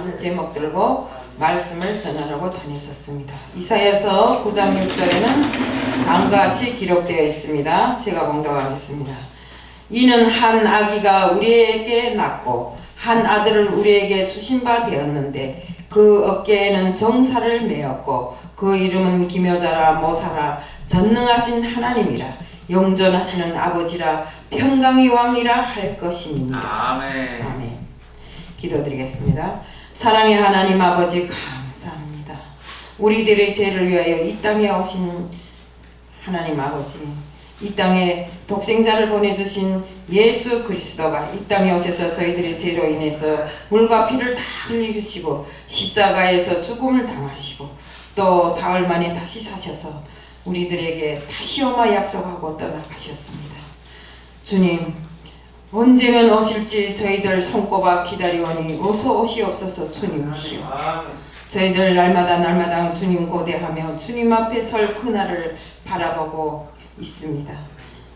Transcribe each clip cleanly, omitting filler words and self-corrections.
하는 제목 들고 말씀을 전하려고 다녔었습니다. 이사야서 9장 6절에는 다음과 같이 기록되어 있습니다. 제가 봉독하겠습니다. 이는 한 아기가 우리에게 낳고 한 아들을 우리에게 주신 바 되었는데 그 어깨에는 정사를 메었고 그 이름은 기묘자라 모사라 전능하신 하나님이라 영존하시는 아버지라 평강의 왕이라 할 것이니라. 아멘. 아멘. 기도드리겠습니다. 사랑의 하나님 아버지 감사합니다. 우리들의 죄를 위하여 이 땅에 오신 하나님 아버지, 이 땅에 독생자를 보내주신 예수 그리스도가 이 땅에 오셔서 저희들의 죄로 인해서 물과 피를 다 흘리시고 십자가에서 죽음을 당하시고 또 사흘 만에 다시 사셔서 우리들에게 다시 오마 약속하고 떠나가셨습니다. 주님, 언제면 오실지 저희들 손꼽아 기다리오니 어서 오시옵소서. 주님이시오. 저희들 날마다 주님 고대하며 주님 앞에 설 그날을 바라보고 있습니다.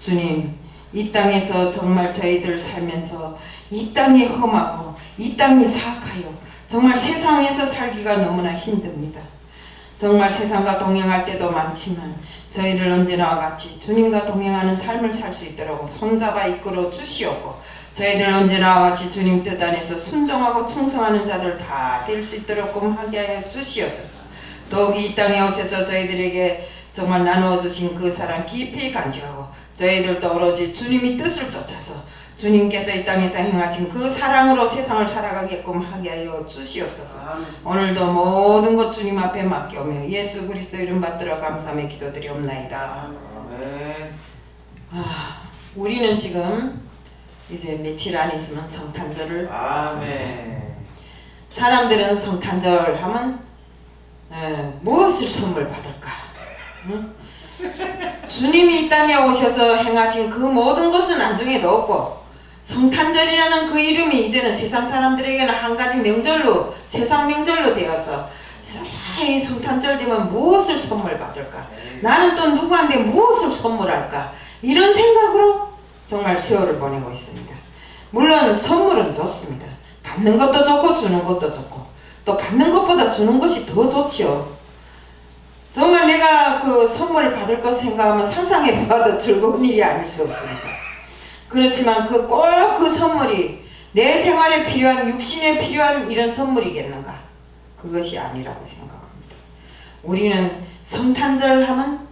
주님, 이 땅에서 정말 저희들 살면서 이 땅이 험하고 이 땅이 사악하여 정말 세상에서 살기가 너무나 힘듭니다. 정말 세상과 동행할 때도 많지만 저희들 언제나와 같이 주님과 동행하는 삶을 살 수 있도록 손잡아 이끌어 주시옵고 저희들 언제나와 같이 주님 뜻 안에서 순종하고 충성하는 자들 다 될 수 있도록 하게 하여 주시옵소서. 더욱이 이 땅에 오셔서 저희들에게 정말 나누어 주신 그 사랑 깊이 간직하고 저희들도 오로지 주님이 뜻을 쫓아서 주님께서 이 땅에서 행하신 그 사랑으로 세상을 살아가게끔 하게 하여 주시옵소서. 오늘도 모든 것 주님 앞에 맡겨오며 예수 그리스도 이름 받들어 감사하며 기도드리옵나이다. 우리는 지금 이제 며칠 안 있으면 성탄절을 맞습니다. 사람들은 성탄절 하면 무엇을 선물 받을까? 응? 주님이 이 땅에 오셔서 행하신 그 모든 것은 안중에도 없고 성탄절이라는 그 이름이 이제는 세상 사람들에게는 한 가지 명절로 세상 명절로 되어서 이 성탄절 되면 무엇을 선물 받을까? 나는 또 누구한테 무엇을 선물할까? 이런 생각으로 정말 세월을 보내고 있습니다. 물론 선물은 좋습니다. 받는 것도 좋고 주는 것도 좋고 또 받는 것보다 주는 것이 더 좋지요. 정말 내가 그 선물을 받을 것 생각하면 상상해봐도 즐거운 일이 아닐 수 없습니다. 그렇지만 꼭 그 선물이 내 생활에 필요한 육신에 필요한 이런 선물이겠는가? 그것이 아니라고 생각합니다. 우리는 성탄절 하면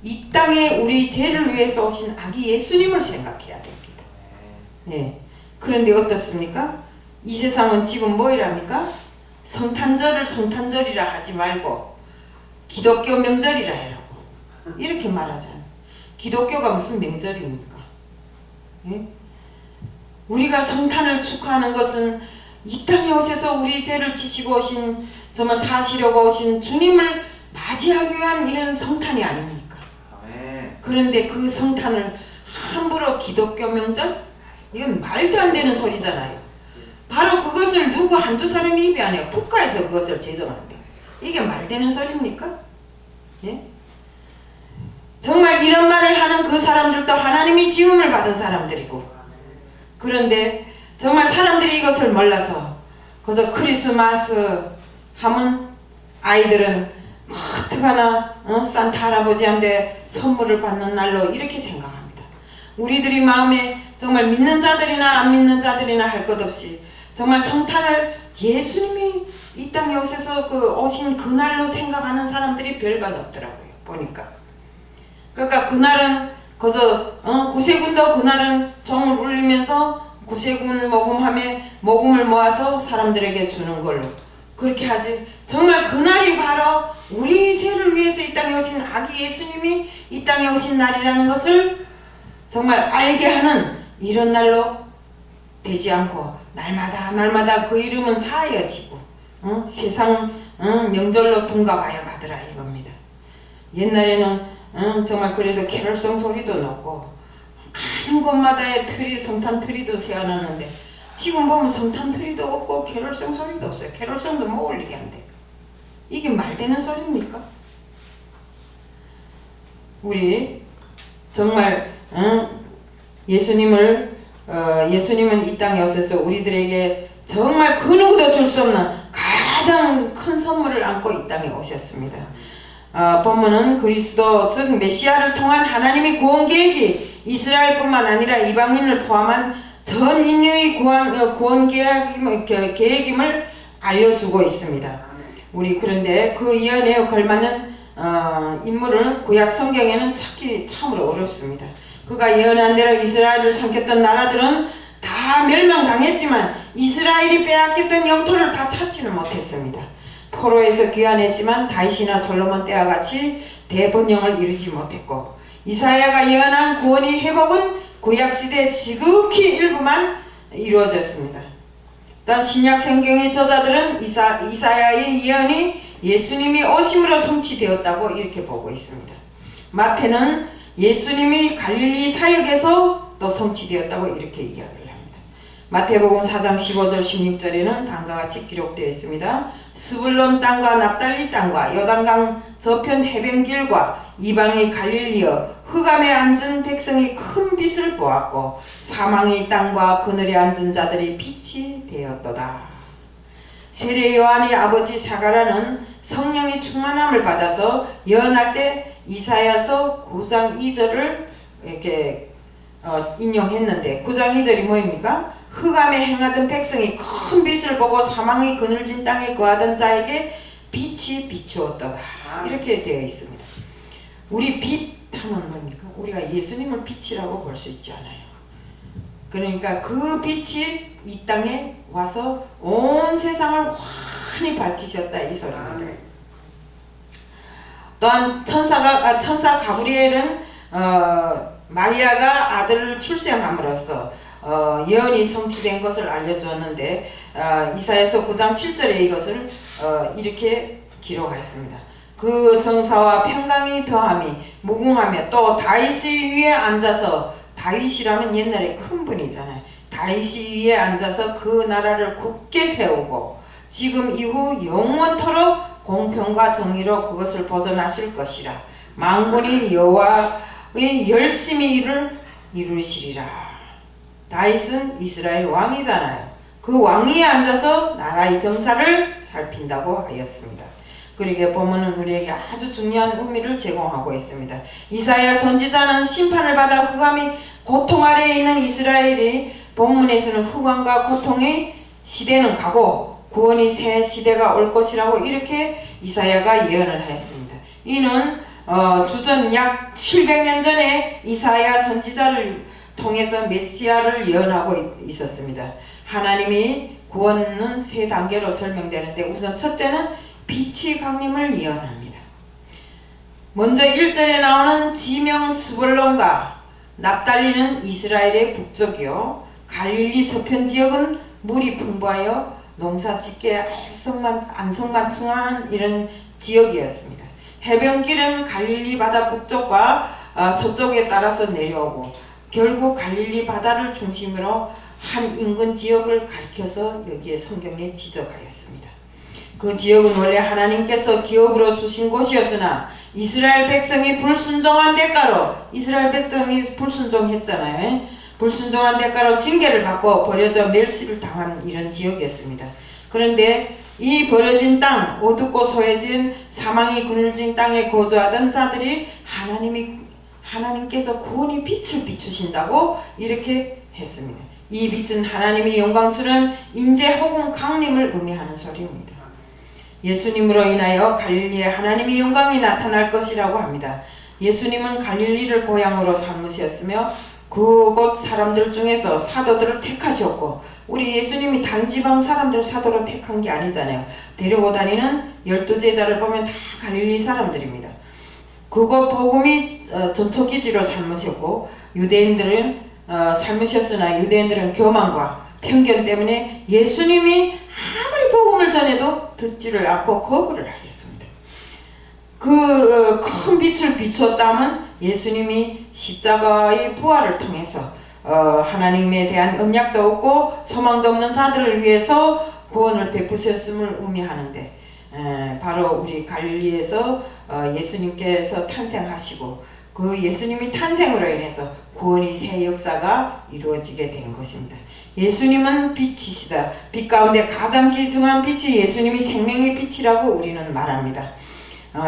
이 땅에 우리 죄를 위해서 오신 아기 예수님을 생각해야 됩니다. 네. 그런데 어떻습니까? 이 세상은 지금 뭐이랍니까? 성탄절을 성탄절이라 하지 말고 기독교 명절이라 해라고 이렇게 말하지 않습니까? 기독교가 무슨 명절입니까? 예? 우리가 성탄을 축하하는 것은 이 땅에 오셔서 우리 죄를 지시고 오신 정말 사시려고 오신 주님을 맞이하기 위한 이런 성탄이 아닙니까? 그런데 그 성탄을 함부로 기독교 명절? 이건 말도 안 되는 소리잖아요. 바로 그것을 누구 한두 사람이 입이 아니에요. 국가에서 그것을 제정한대. 이게 말되는 소리입니까? 예? 정말 이런 말을 하는 그 사람들도 하나님이 지음을 받은 사람들이고 그런데 정말 사람들이 이것을 몰라서 그래서 크리스마스 하면 아이들은 어떡하나 산타 할아버지한테 선물을 받는 날로 이렇게 생각합니다. 우리들이 마음에 정말 믿는 자들이나 안 믿는 자들이나 할 것 없이 정말 성탄을 예수님이 이 땅에 오셔서 오신 그날로 생각하는 사람들이 별반 없더라고요. 보니까. 그러니까 그날은 구세군도 그날은 종을 울리면서 구세군 모금을 모아서 사람들에게 주는 걸로 그렇게 하지. 정말 그날이 바로 우리 죄를 위해서 이 땅에 오신 아기 예수님이 이 땅에 오신 날이라는 것을 정말 알게 하는 이런 날로 되지 않고 날마다 그 이름은 사여지고 세상 명절로 둔갑하여 가더라 이겁니다. 옛날에는 정말 그래도 캐롤송 소리도 났고 가는 곳마다의 성탄 트리도 세워놨는데 지금 보면 성탄 트리도 없고 캐롤송 소리도 없어요. 캐롤송도 못 올리게 한대. 이게 말되는 소리입니까? 우리 정말 예수님은 이 땅에 오셔서 우리들에게 정말 그 누구도 줄 수 없는 육체를 안고 이 땅에 오셨습니다. 본문은 그리스도 즉 메시아를 통한 하나님의 구원 계획이 이스라엘뿐만 아니라 이방인을 포함한 전 인류의 구원 계획임을 알려주고 있습니다. 우리 그런데 그 예언에 걸맞는 인물을 구약 성경에는 찾기 참으로 어렵습니다. 그가 예언한 대로 이스라엘을 삼켰던 나라들은 다 멸망당했지만 이스라엘이 빼앗겼던 영토를 다 찾지는 못했습니다. 포로에서 귀환했지만 다윗이나 솔로몬 때와 같이 대번영을 이루지 못했고 이사야가 예언한 구원의 회복은 구약시대 지극히 일부만 이루어졌습니다. 또한 신약 성경의 저자들은 이사야의 예언이 예수님이 오심으로 성취되었다고 이렇게 보고 있습니다. 마태는 예수님이 갈릴리 사역에서 또 성취되었다고 이렇게 이야기를 합니다. 마태복음 4장 15절 16절에는 다음과 같이 기록되어 있습니다. 스불론 땅과 납달리 땅과 요단강 저편 해변길과 이방의 갈릴리여 흑암에 앉은 백성이 큰 빛을 보았고 사망의 땅과 그늘에 앉은 자들이 빛이 되었도다. 세례 요한의 아버지 사가랴는 성령의 충만함을 받아서 예언할 때 이사야서 9장 2절을 이렇게 인용했는데 9장 2절이 뭐입니까? 흑암에 행하던 백성이 큰 빛을 보고 사망의 그늘진 땅에 거하던 자에게 빛이 비추었도다. 이렇게 되어 있습니다. 우리 빛 하면 뭡니까? 우리가 예수님을 빛이라고 볼 수 있지 않아요. 그러니까 그 빛이 이 땅에 와서 온 세상을 환히 밝히셨다 이 소리입니다. 또한 천사 가브리엘은 마리아가 아들을 출생함으로써 예언이 성취된 것을 알려주었는데 이사야서 9장 7절에 이것을 이렇게 기록하였습니다. 그 정사와 평강이 더함이 무궁하며 또 다윗의 위에 앉아서 다윗이라면 옛날에 큰 분이잖아요. 다윗이 위에 앉아서 그 나라를 굳게 세우고 지금 이후 영원토록 공평과 정의로 그것을 보존하실 것이라. 만군의 여호와의 열심히 이루시리라. 다윗은 이스라엘 왕이잖아요. 그 왕위에 앉아서 나라의 정사를 살핀다고 하였습니다. 그러기에 본문은 우리에게 아주 중요한 의미를 제공하고 있습니다. 이사야 선지자는 심판을 받아 흑암이 고통 아래에 있는 이스라엘이 본문에서는 흑암과 고통의 시대는 가고 구원의 새 시대가 올 것이라고 이렇게 이사야가 예언을 하였습니다. 이는 주전 약 700년 전에 이사야 선지자를 통해서 메시아를 예언하고 있었습니다. 하나님이 구원은 세 단계로 설명되는데 우선 첫째는 빛이 강림을 예언합니다. 먼저 1절에 나오는 지명 스불론과 납달리는 이스라엘의 북쪽이요 갈릴리 서편 지역은 물이 풍부하여 농사짓기에 안성만충한 이런 지역이었습니다. 해변길은 갈릴리 바다 북쪽과 서쪽에 따라서 내려오고 결국 갈릴리 바다를 중심으로 한 인근 지역을 가리켜서 여기에 성경에 지적하였습니다. 그 지역은 원래 하나님께서 기업으로 주신 곳이었으나 이스라엘 백성이 불순종한 대가로 이스라엘 백성이 불순종했잖아요. 불순종한 대가로 징계를 받고 버려져 멸시를 당한 이런 지역이었습니다. 그런데 이 버려진 땅, 어둡고 소해진 사망이 그늘진 땅에 거주하던 자들이 하나님께서 구원의 빛을 비추신다고 이렇게 했습니다. 이 빛은 하나님의 영광스러운 인재 혹은 강림을 의미하는 소리입니다. 예수님으로 인하여 갈릴리에 하나님의 영광이 나타날 것이라고 합니다. 예수님은 갈릴리를 고향으로 삼으셨으며 그곳 사람들 중에서 사도들을 택하셨고 우리 예수님이 단지방 사람들 사도로 택한 게 아니잖아요. 데리고 다니는 12제자를 보면 다 갈릴리 사람들입니다. 그곳 복음이 전초기지로 삼으셨고 유대인들은 삶으셨으나 유대인들은 교만과 편견 때문에 예수님이 아무리 복음을 전해도 듣지를 않고 거부를 하였습니다. 그 큰 빛을 비추었다면 예수님이 십자가의 부활을 통해서 하나님에 대한 언약도 없고 소망도 없는 자들을 위해서 구원을 베푸셨음을 의미하는데 바로 우리 갈릴리에서 예수님께서 탄생하시고 그 예수님이 탄생으로 인해서 구원의 새 역사가 이루어지게 된 것입니다. 예수님은 빛이시다. 빛 가운데 가장 귀중한 빛이 예수님이 생명의 빛이라고 우리는 말합니다.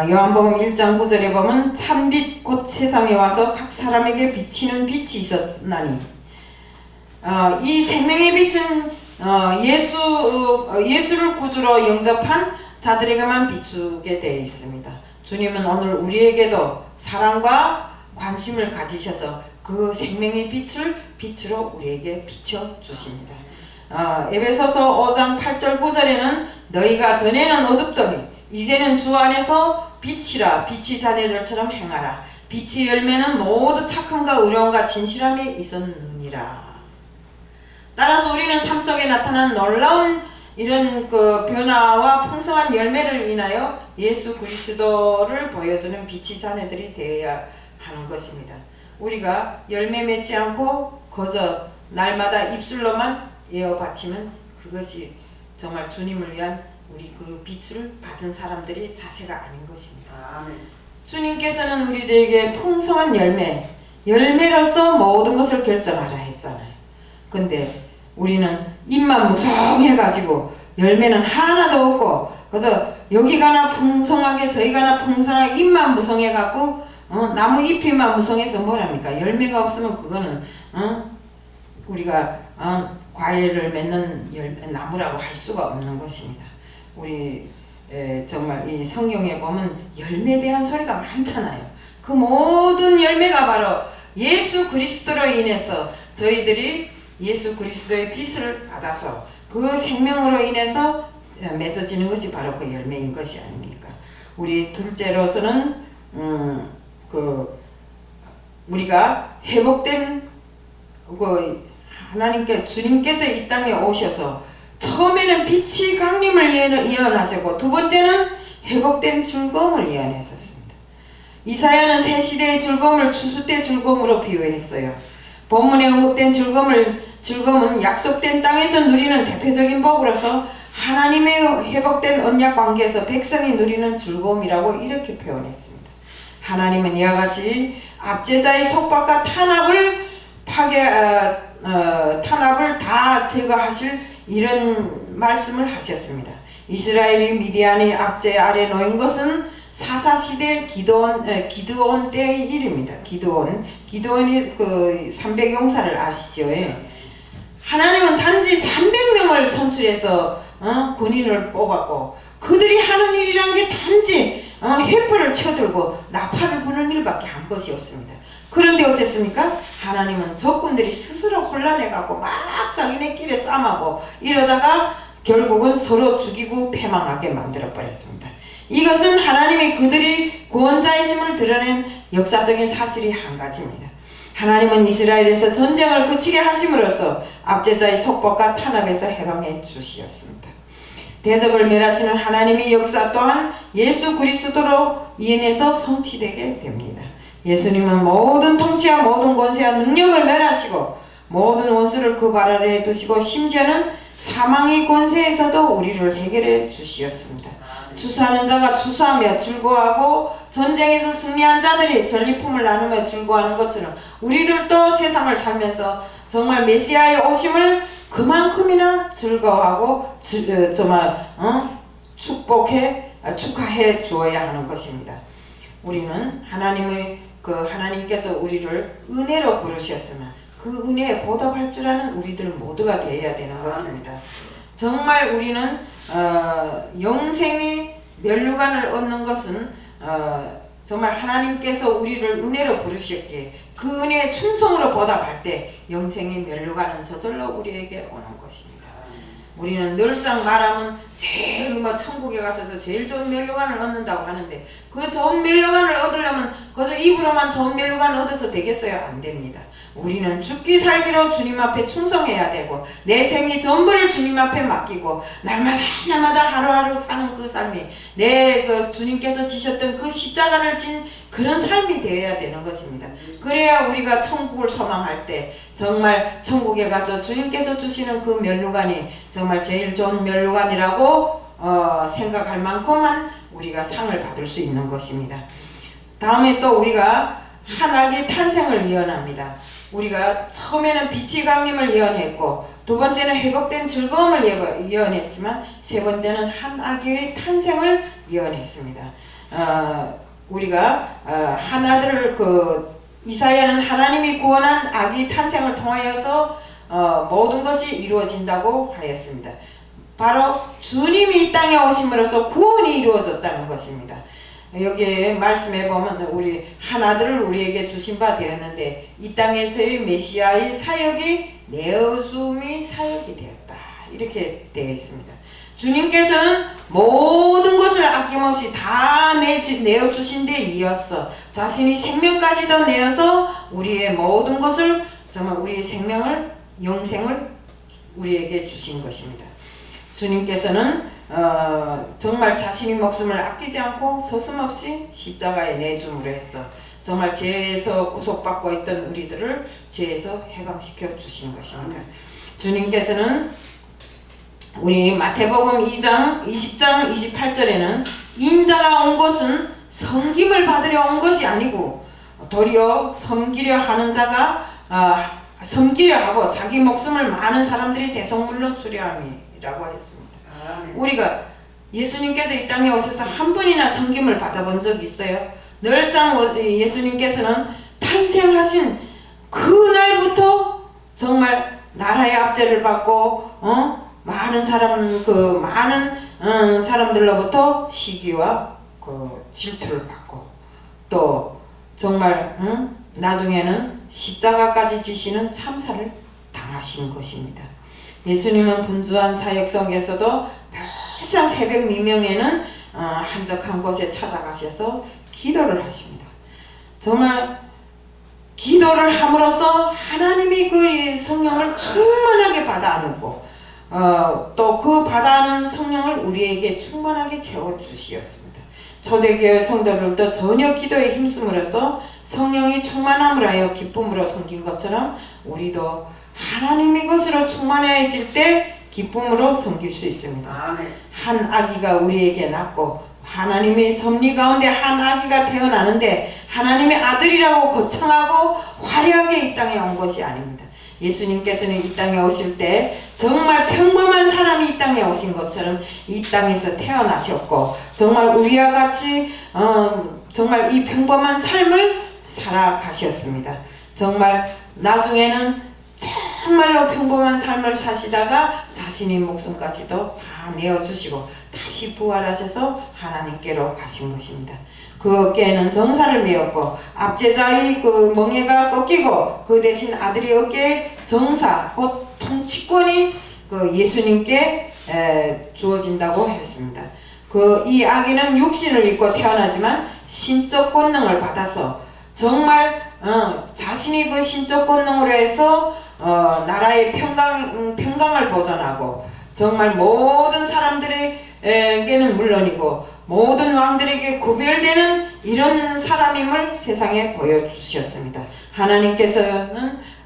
요한복음 1장 9절에 보면 참빛 곧 세상에 와서 각 사람에게 비치는 빛이 있었나니, 이 생명의 빛은 예수를 구주로 영접한 자들에게만 비추게 되어 있습니다. 주님은 오늘 우리에게도 사랑과 관심을 가지셔서 그 생명의 빛을 빛으로 우리에게 비춰주십니다. 에베소서 5장 8절 9절에는 너희가 전에는 어둡더니 이제는 주 안에서 빛이라. 빛이 자네들처럼 행하라. 빛의 열매는 모두 착함과 의로움과 진실함이 있었느니라. 따라서 우리는 삶 속에 나타난 놀라운 이런 그 변화와 풍성한 열매를 인하여 예수 그리스도를 보여주는 빛이 자녀들이 되어야 하는 것입니다. 우리가 열매 맺지 않고 거저 날마다 입술로만 에어받치면 그것이 정말 주님을 위한 우리 그 빛을 받은 사람들이 자세가 아닌 것입니다. 아멘. 주님께서는 우리들에게 풍성한 열매로서 모든 것을 결정하라 했잖아요. 근데 우리는 입만 무성해가지고 열매는 하나도 없고, 그래서 여기 가나 풍성하게 저기 가나 풍성하게 입만 무성해갖고 나무 잎이만 무성해서 뭐랍니까? 열매가 없으면 그거는 우리가 과일을 맺는 나무라고 할 수가 없는 것입니다. 우리 정말 이 성경에 보면 열매에 대한 소리가 많잖아요. 그 모든 열매가 바로 예수 그리스도로 인해서 저희들이 예수 그리스도의 빛을 받아서 그 생명으로 인해서 맺어지는 것이 바로 그 열매인 것이 아닙니까? 우리 둘째로서는 우리가 회복된 하나님께 주님께서 이 땅에 오셔서 처음에는 빛이 강림을 예언하셨고, 두 번째는 회복된 즐거움을 예언했었습니다. 이사야는 새 시대의 즐거움을 추수 때 즐거움으로 비유했어요. 본문에 언급된 즐거움은 약속된 땅에서 누리는 대표적인 복으로서 하나님의 회복된 언약 관계에서 백성이 누리는 즐거움이라고 이렇게 표현했습니다. 하나님은 이와 같이 압제자의 속박과 탄압을 다 제거하실 이런 말씀을 하셨습니다. 이스라엘이 미디안의 압제 아래 놓인 것은 사사시대 기드온 때의 일입니다. 기드온이 그 300용사를 아시죠? 하나님은 단지 300명을 선출해서 군인을 뽑았고, 그들이 하는 일이란 게 단지 회포를 쳐들고 나팔을 부는 일밖에 한 것이 없습니다. 그런데 어쨌습니까? 하나님은 적군들이 스스로 혼란해갖고 막 자기네끼리 싸움하고 이러다가 결국은 서로 죽이고 패망하게 만들어버렸습니다. 이것은 하나님이 그들이 구원자이심을 드러낸 역사적인 사실이 한 가지입니다. 하나님은 이스라엘에서 전쟁을 그치게 하심으로써 압제자의 속박과 탄압에서 해방해 주시었습니다. 대적을 멸하시는 하나님의 역사 또한 예수 그리스도로 인해서 성취되게 됩니다. 예수님은 모든 통치와 모든 권세와 능력을 멸하시고 모든 원수를 그 발 아래에 두시고 심지어는 사망의 권세에서도 우리를 해결해 주시었습니다. 추수하는 자가 추수하며 즐거워하고 전쟁에서 승리한 자들이 전리품을 나누며 즐거워하는 것처럼 우리들도 세상을 살면서 정말 메시아의 오심을 그만큼이나 즐거워하고 축하해 주어야 하는 것입니다. 우리는 하나님께서 우리를 은혜로 부르셨으면 그 은혜에 보답할 줄 아는 우리들 모두가 되어야 되는 것입니다. 정말 우리는 영생의 면류관을 얻는 것은 정말 하나님께서 우리를 은혜로 부르셨기에 그 은혜에 충성으로 보답할 때 영생의 면류관은 저절로 우리에게 오는 것입니다. 우리는 늘상 말하면 제일 천국에 가서도 제일 좋은 면류관을 얻는다고 하는데, 그 좋은 면류관을 얻으려면 그저 입으로만 좋은 면류관 얻어서 되겠어요? 안 됩니다. 우리는 죽기 살기로 주님 앞에 충성해야 되고 내 생이 전부를 주님 앞에 맡기고 날마다 하루하루 사는 그 삶이 주님께서 지셨던 그 십자가를 진 그런 삶이 되어야 되는 것입니다. 그래야 우리가 천국을 소망할 때 정말 천국에 가서 주님께서 주시는 그 면류관이 정말 제일 좋은 면류관이라고 생각할 만큼만 우리가 상을 받을 수 있는 것입니다. 다음에 또 우리가 한 아기 탄생을 예언합니다. 우리가 처음에는 빛이 강림을 예언했고 두 번째는 회복된 즐거움을 예언했지만 세 번째는 한 아기의 탄생을 예언했습니다. 우리가 한 아들을 이사야는 하나님이 구원한 아기 탄생을 통하여서 모든 것이 이루어진다고 하였습니다. 바로 주님이 이 땅에 오심으로써 구원이 이루어졌다는 것입니다. 여기 말씀에 보면 우리 한 아들을 우리에게 주신 바 되었는데 이 땅에서의 메시아의 사역이 내어줌이 사역이 되었다. 이렇게 되어 있습니다. 주님께서는 모든 것을 아낌없이 다 내어주신 데 이어서 자신이 생명까지도 내어서 우리의 모든 것을 정말 우리의 생명을 영생을 우리에게 주신 것입니다. 주님께서는 정말 자신의 목숨을 아끼지 않고 서슴없이 십자가에 내줌으로 해서 정말 죄에서 구속받고 있던 우리들을 죄에서 해방시켜 주신 것입니다. 주님께서는 우리 마태복음 2장 20장 28절에는 인자가 온 것은 섬김을 받으려 온 것이 아니고 도리어 섬기려 하는 자가 섬기려 하고 자기 목숨을 많은 사람들이 대속물로 주려 함이라고 했습니다. 우리가 예수님께서 이 땅에 오셔서 한 번이나 섬김을 받아본 적이 있어요? 늘상 예수님께서는 탄생하신 그날부터 정말 나라의 압제를 받고 많은 사람들로부터 시기와 질투를 받고 또 정말 나중에는 십자가까지 지시는 참사를 당하신 것입니다. 예수님은 분주한 사역 속에서도 항상 새벽 미명에는 한적한 곳에 찾아가셔서 기도를 하십니다. 정말 기도를 함으로써 하나님이 그 성령을 충만하게 받아 안고 또 그 받아 안은 성령을 우리에게 충만하게 채워주시었습니다. 초대교회 성도들도 전혀 기도에 힘쓰므로써 성령이 충만함을 하여 기쁨으로 섬긴 것처럼 우리도 하나님의 것으로 충만해질 때 기쁨으로 섬길 수 있습니다. 한 아기가 우리에게 낳고 하나님의 섭리 가운데 한 아기가 태어나는데 하나님의 아들이라고 거창하고 화려하게 이 땅에 온 것이 아닙니다. 예수님께서는 이 땅에 오실 때 정말 평범한 사람이 이 땅에 오신 것처럼 이 땅에서 태어나셨고 정말 우리와 같이 정말 이 평범한 삶을 살아가셨습니다. 정말 나중에는 정말로 평범한 삶을 사시다가 자신의 목숨까지도 다 내어주시고 다시 부활하셔서 하나님께로 가신 것입니다. 그 어깨에는 정사를 메었고 압제자의 그 멍에가 꺾이고 그 대신 아들의 어깨에 정사 곧 통치권이 그 예수님께 주어진다고 했습니다. 이 아기는 육신을 입고 태어나지만 신적 권능을 받아서 정말 자신이 그 신적 권능으로 해서 나라의 평강을 보존하고 정말 모든 사람들에게는 물론이고 모든 왕들에게 구별되는 이런 사람임을 세상에 보여주셨습니다.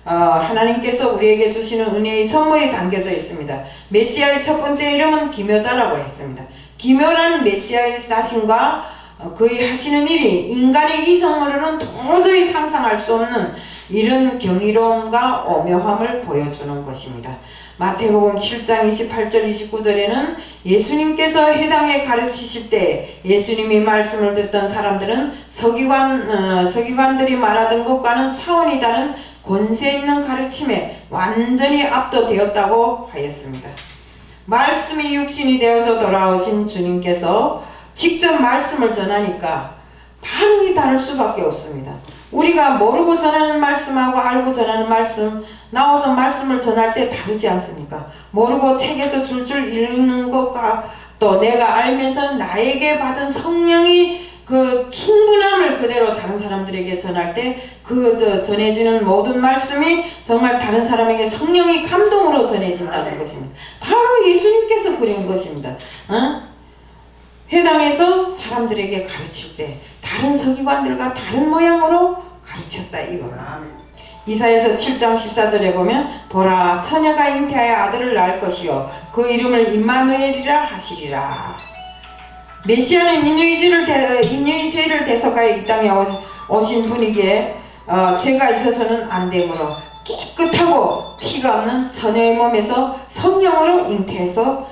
하나님께서 우리에게 주시는 은혜의 선물이 담겨져 있습니다. 메시아의 첫 번째 이름은 기묘자라고 했습니다. 기묘란 메시아의 자신과 그의 하시는 일이 인간의 이성으로는 도저히 상상할 수 없는 이런 경이로움과 오묘함을 보여주는 것입니다. 마태복음 7장 28절 29절에는 예수님께서 해당에 가르치실 때 예수님이 말씀을 듣던 사람들은 서기관들이 말하던 것과는 차원이 다른 권세 있는 가르침에 완전히 압도되었다고 하였습니다. 말씀이 육신이 되어서 돌아오신 주님께서 직접 말씀을 전하니까 반응이 다를 수밖에 없습니다. 우리가 모르고 전하는 말씀하고 알고 전하는 말씀, 나와서 말씀을 전할 때 다르지 않습니까? 모르고 책에서 줄줄 읽는 것과 또 내가 알면서 나에게 받은 성령이 그 충분함을 그대로 다른 사람들에게 전할 때 전해지는 모든 말씀이 정말 다른 사람에게 성령이 감동으로 전해진다는 것입니다. 바로 예수님께서 그린 것입니다. 회당에서 사람들에게 가르칠 때 다른 서기관들과 다른 모양으로 가르쳤다 이거라. 이사야서 7장 14절에 보면 보라 처녀가 잉태하여 아들을 낳을 것이요 그 이름을 임마누엘이라 하시리라. 메시아는 인류의 죄를 대속하여 이 땅에 오신 분이기에 죄가 있어서는 안 되므로 깨끗하고 피가 없는 처녀의 몸에서 성령으로 잉태해서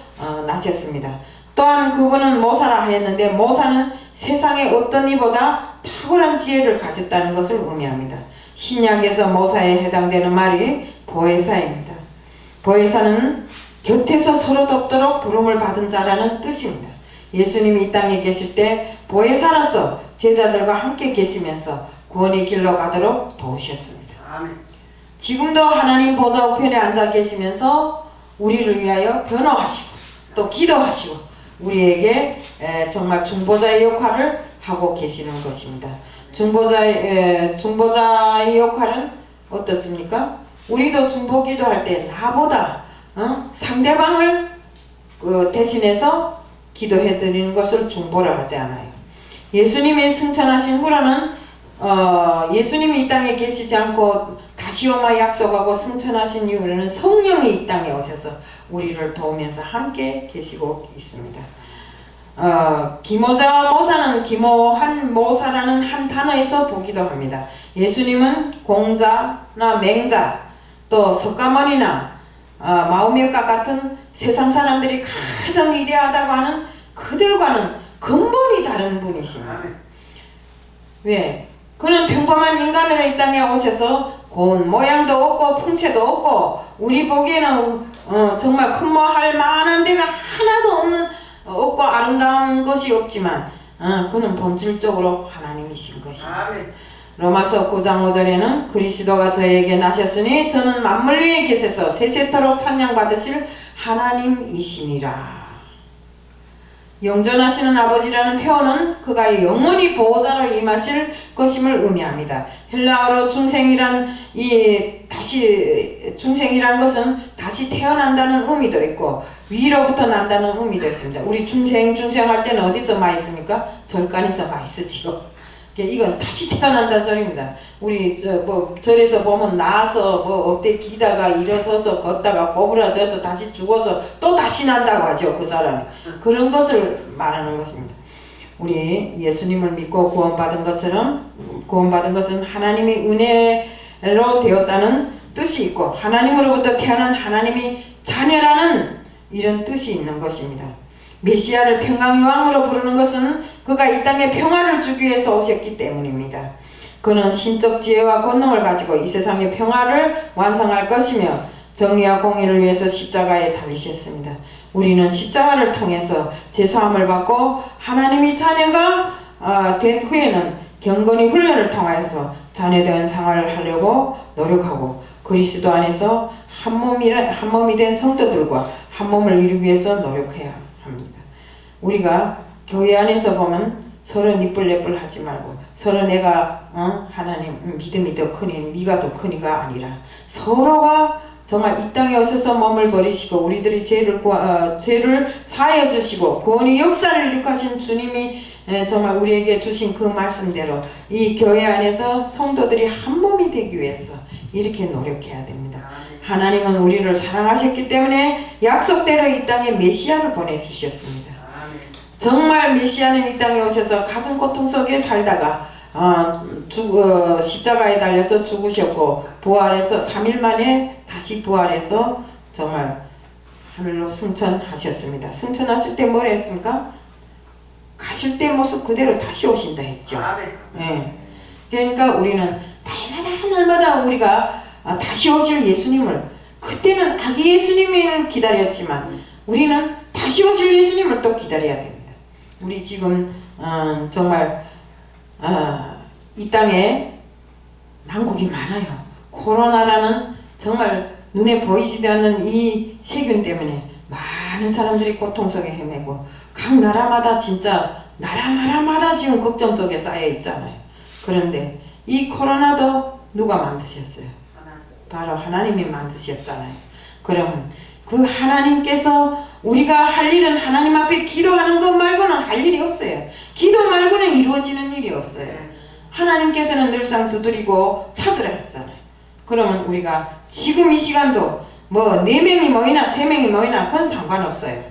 나셨습니다. 또한 그분은 모사라 하였는데 모사는 세상의 어떤 이보다 탁월한 지혜를 가졌다는 것을 의미합니다. 신약에서 모사에 해당되는 말이 보혜사입니다. 보혜사는 곁에서 서로 돕도록 부름을 받은 자라는 뜻입니다. 예수님이 이 땅에 계실 때 보혜사로서 제자들과 함께 계시면서 구원의 길로 가도록 도우셨습니다. 아멘. 지금도 하나님 보좌 우편에 앉아 계시면서 우리를 위하여 변호하시고 또 기도하시고 우리에게 정말 중보자의 역할을 하고 계시는 것입니다. 중보자의 역할은 어떻습니까? 우리도 중보기도 할 때 나보다 상대방을 대신해서 기도해 드리는 것을 중보라 하지 않아요. 예수님이 승천하신 후로는 예수님이 이 땅에 계시지 않고 다시 오마 약속하고 승천하신 이후로는 성령이 이 땅에 오셔서 우리를 도우면서 함께 계시고 있습니다. 기모자 모사는 기모한 모사라는 한 단어에서 보기도 합니다. 예수님은 공자나 맹자 또 석가모니나 마음역과 같은 세상 사람들이 가장 위대하다고 하는 그들과는 근본이 다른 분이십니다. 왜? 그는 평범한 인간으로 이 땅에 오셔서 고운 모양도 없고 풍채도 없고 우리 보기에는 정말 흠모할 만한 데가 하나도 없고 아름다운 것이 없지만 그는 본질적으로 하나님이신 것입니다. 로마서 9장 5절에는 그리스도가 저에게 나셨으니 저는 만물 위에 계셔서 세세토록 찬양받으실 하나님이시니라. 영존하시는 아버지라는 표현은 그가 영원히 보호자로 임하실 것임을 의미합니다. 헬라어로 중생이란 것은 다시 태어난다는 의미도 있고 위로부터 난다는 의미도 있습니다. 우리 중생할 때는 어디서 많이 씁니까? 절간에서 많이 쓰지요. 이건 다시 태어난다는 소리입니다. 우리 절에서 보면 나서 어때 기다가 일어서서 걷다가 꼬부라져서 다시 죽어서 또 다시 난다고 하죠. 그 사람이. 그런 것을 말하는 것입니다. 우리 예수님을 믿고 구원받은 것은 하나님이 은혜로 되었다는 뜻이 있고 하나님으로부터 태어난 하나님이 자녀라는 이런 뜻이 있는 것입니다. 메시아를 평강의 왕으로 부르는 것은 그가 이 땅에 평화를 주기 위해서 오셨기 때문입니다. 그는 신적 지혜와 권능을 가지고 이 세상의 평화를 완성할 것이며 정의와 공의를 위해서 십자가에 달리셨습니다. 우리는 십자가를 통해서 제사함을 받고 하나님이 자녀가 된 후에는 경건의 훈련을 통하여서 자녀된 생활을 하려고 노력하고 그리스도 안에서 한 몸이 된 성도들과 한 몸을 이루기 위해서 노력해야 합니다. 우리가 교회 안에서 보면 서로 니뿔내뿔 하지 말고 서로 내가 하나님 믿음이 더 크니 네가 더 크니가 아니라 서로가 정말 이 땅에 오셔서 몸을 버리시고 우리들이 죄를 사하여 주시고 구원의 역사를 이룩하신 주님이 정말 우리에게 주신 그 말씀대로 이 교회 안에서 성도들이 한 몸이 되기 위해서 이렇게 노력해야 됩니다. 하나님은 우리를 사랑하셨기 때문에 약속대로 이 땅에 메시아를 보내주셨습니다. 정말 메시아는 이 땅에 오셔서 가슴 고통 속에 살다가 십자가에 달려서 죽으셨고 부활해서 3일 만에 다시 부활해서 정말 하늘로 승천하셨습니다. 승천하실 때 뭐라 했습니까? 가실 때 모습 그대로 다시 오신다 했죠. 네. 그러니까 우리는 날마다 우리가 다시 오실 예수님을 그때는 아기 예수님을 기다렸지만 우리는 다시 오실 예수님을 또 기다려야 됩니다. 우리 지금 정말 이 땅에 난국이 많아요. 코로나라는 정말 눈에 보이지도 않는 이 세균 때문에 많은 사람들이 고통 속에 헤매고 각 나라마다 진짜 나라마다 지금 걱정 속에 쌓여 있잖아요. 그런데 이 코로나도 누가 만드셨어요? 바로 하나님이 만드셨잖아요. 그러면 그 하나님께서 우리가 할 일은 하나님 앞에 기도하는 것 말고는 할 일이 없어요. 기도 말고는 이루어지는 일이 없어요. 하나님께서는 늘상 두드리고 찾으라 했잖아요. 그러면 우리가 지금 이 시간도 4명이 모이나 3명이 모이나 그건 상관없어요.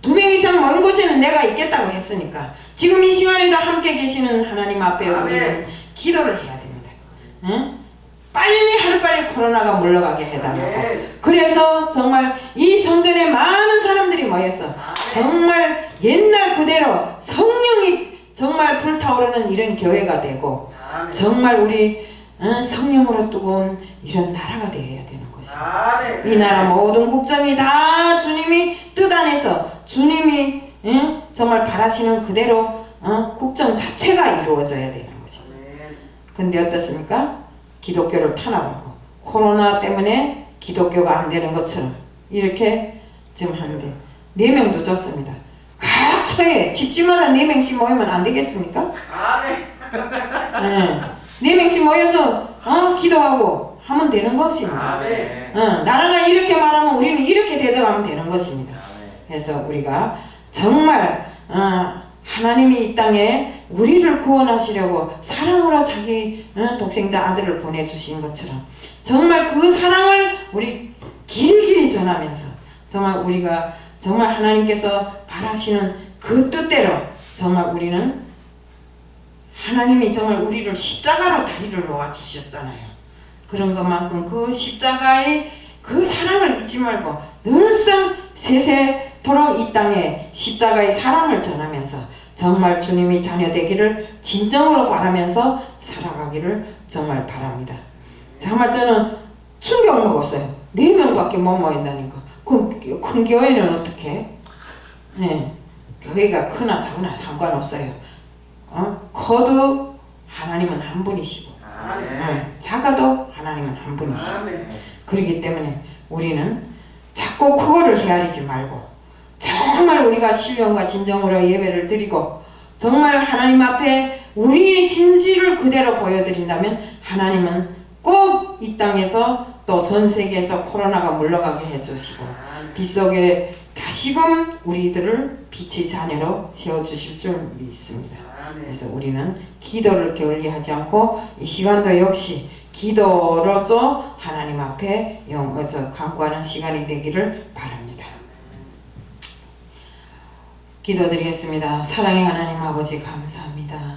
2명 이상 모인 곳에는 내가 있겠다고 했으니까 지금 이 시간에도 함께 계시는 하나님 앞에 우리는 기도를 해야 됩니다. 빨리 하루빨리 코로나가 물러가게 해달라고. 그래서 정말 이 성전에 많은 사람들이 모여서 정말 옛날 그대로 성령이 정말 불타오르는 이런 교회가 되고 정말 우리 성령으로 뜨거운 이런 나라가 되어야 되는 것입니다. 이 나라 모든 국정이 다 주님이 뜻 안에서 주님이 정말 바라시는 그대로 국정 자체가 이루어져야 되는 것입니다. 근데 어떻습니까? 기독교를 탄압하고 코로나 때문에 기독교가 안 되는 것처럼 이렇게 지금 하는데 4명도 좋습니다. 각 처에 집집마다 4명씩 모이면 안 되겠습니까? 네. 4명씩 모여서 기도하고 하면 되는 것입니다. 나라가 이렇게 말하면 우리는 이렇게 대적하면 되는 것입니다. 그래서 우리가 정말 하나님이 이 땅에 우리를 구원하시려고 사랑으로 자기 독생자 아들을 보내주신 것처럼 정말 그 사랑을 우리 길이길이 전하면서 정말 우리가 정말 하나님께서 바라시는 그 뜻대로 정말 우리는 하나님이 정말 우리를 십자가로 다리를 놓아주셨잖아요. 그런 것만큼 그 십자가의 그 사랑을 잊지 말고 늘상 세세토록 이 땅에 십자가의 사랑을 전하면서 정말 주님이 자녀 되기를 진정으로 바라면서 살아가기를 정말 바랍니다. 정말 저는 충격 먹었어요. 4명밖에 못 모인다니까. 그럼 큰 교회는 어떻게? 네, 교회가 크나 작으나 상관없어요. 커도 하나님은 한 분이시고 작아도 하나님은 한 분이시고 그렇기 때문에 우리는 자꾸 그거를 헤아리지 말고 정말 우리가 신령과 진정으로 예배를 드리고 정말 하나님 앞에 우리의 진실을 그대로 보여드린다면 하나님은 꼭 이 땅에서 또 전 세계에서 코로나가 물러가게 해주시고 빛속에 다시금 우리들을 빛의 자녀로 세워주실 줄 믿습니다. 그래서 우리는 기도를 게을리하지 않고 이 시간도 역시 기도로서 하나님 앞에 간구하는 시간이 되기를 바랍니다. 기도드리겠습니다. 사랑의 하나님 아버지 감사합니다.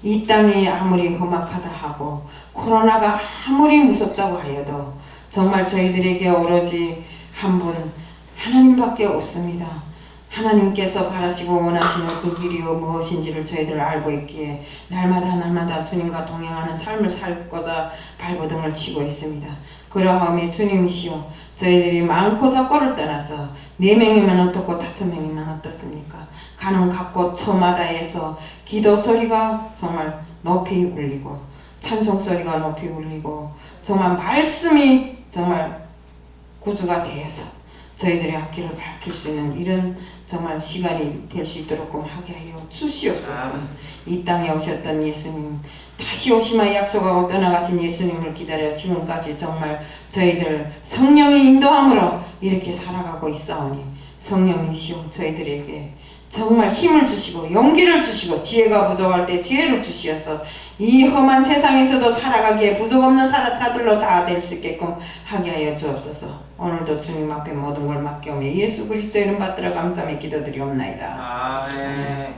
이 땅이 아무리 험악하다 하고 코로나가 아무리 무섭다고 하여도 정말 저희들에게 오로지 한 분 하나님밖에 없습니다. 하나님께서 바라시고 원하시는 그 길이 무엇인지를 저희들 알고 있기에 날마다 주님과 동행하는 삶을 살고자 발버둥을 치고 있습니다. 그러하오니 주님이시여 저희들이 많고 작고를 떠나서 4명이면 어떻고 5명이면 어떻습니까? 가는 각곳 처마다에서 기도 소리가 정말 높이 울리고 찬송 소리가 높이 울리고 정말 말씀이 정말 구주가 되어서 저희들의 앞길을 밝힐 수 있는 이런 정말 시간이 될 수 있도록 하게 하여 주시옵소서. 이 땅에 오셨던 예수님 다시 오시마 약속하고 떠나가신 예수님을 기다려 지금까지 정말 저희들 성령의 인도함으로 이렇게 살아가고 있사오니 성령이시오 저희들에게 정말 힘을 주시고 용기를 주시고 지혜가 부족할 때 지혜를 주시어서 이 험한 세상에서도 살아가기에 부족 없는 자들로 다 될 수 있게끔 하게 하여 주옵소서. 오늘도 주님 앞에 모든 걸 맡겨오며 예수 그리스도의 이름 받들어 감사하며 기도드리옵나이다. 아멘.